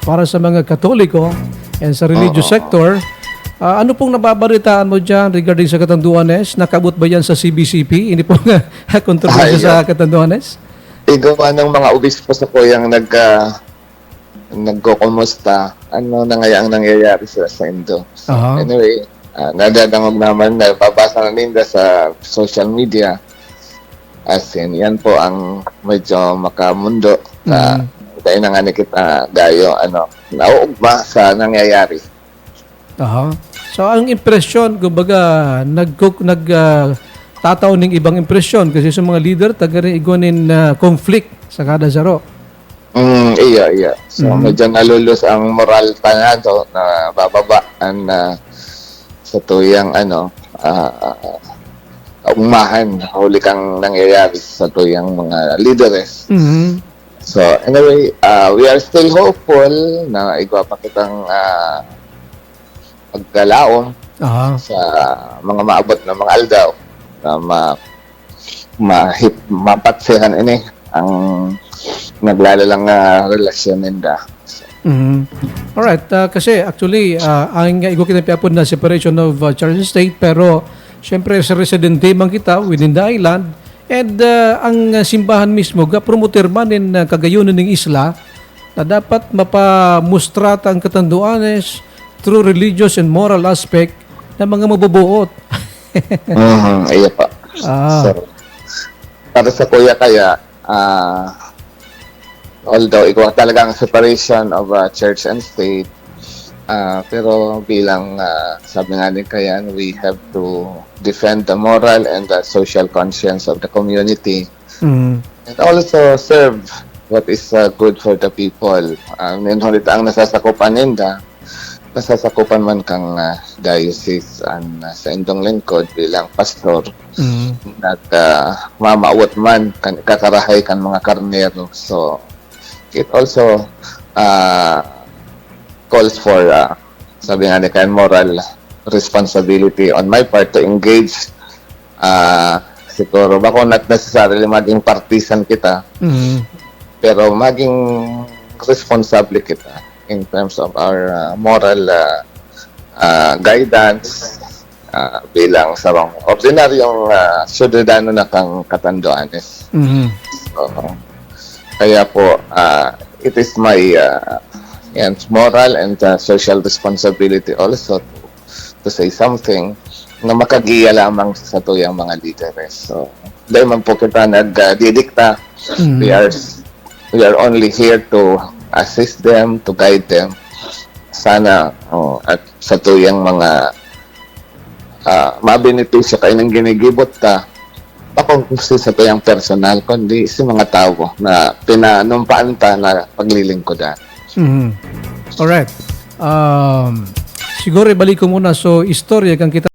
para sa mga Katoliko and sa religious sector. Ano pong nababalitaan mo dyan regarding sa Catanduanes? Nakabot ba yan sa CBCP? Hindi po kontrobersya sa Catanduanes? Igawa ng mga obispo sa kuyang nagkukumusta, ano na nga ang nangyayari sa Indo. So, anyway, nadadangog naman na babasa na ninda sa social media. As in, yan po ang medyo makamundo na dahil na nga kita gayo, nauugma sa nangyayari. So, ang impresyon, kumbaga, tataw ng ibang impresyon kasi sa mga leader, taga rin iguanin conflict sa kada zaro. Iya. So, medyo nalulus ang moral panado na bababaan sa tuyang umahan, huli kang nangyayari sa tuyang mga leaders. So, anyway, we are still hopeful na igwa pa kitang pagkalaon sa mga maabot na mga aldaw na mapatsihan ini ang naglalalang relasyon ninda. Alright, kasi actually, ang igwa kita piapod na separation of church and state, pero siyempre sa residente man kita within the island, and ang simbahan mismo ga-promoter man in kagayunan ng isla na dapat mapamustrata ang Catanduanes through religious and moral aspect ng mga mabubuot. Iya pa. So, para sa kuya kaya, although ikaw talagang separation of church and state, pero bilang sabi nga ni Kayan, we have to defend the moral and the social conscience of the community and also serve what is good for the people. Ngunit ang nasasakupan ninda, nasasakupan man kang diocese sa indong lingkod bilang pastor at mamaawat man kakarahay kan mga karnero. So it also calls for sabi nga ni Kayan, moral responsibility on my part to engage siguro bako not necessarily maging partisan kita pero maging responsable kita in terms of our moral guidance bilang sarong ordinaryong syudadano na kang Catanduanes. So, kaya po it is my moral and social responsibility also to say something na makagiya lamang sa tuyang mga leaders. So, dahil man po kita nagdidikta, we are only here to assist them, to guide them. Sana at sa tuyang mga mabenepisyo kayo ng ginigibot ta, bakong sa tuyang personal, kundi sa mga tao na pinanumpaan ta na paglilingkodan. Alright. Siguro ibalik ko muna. So, istorya kang kita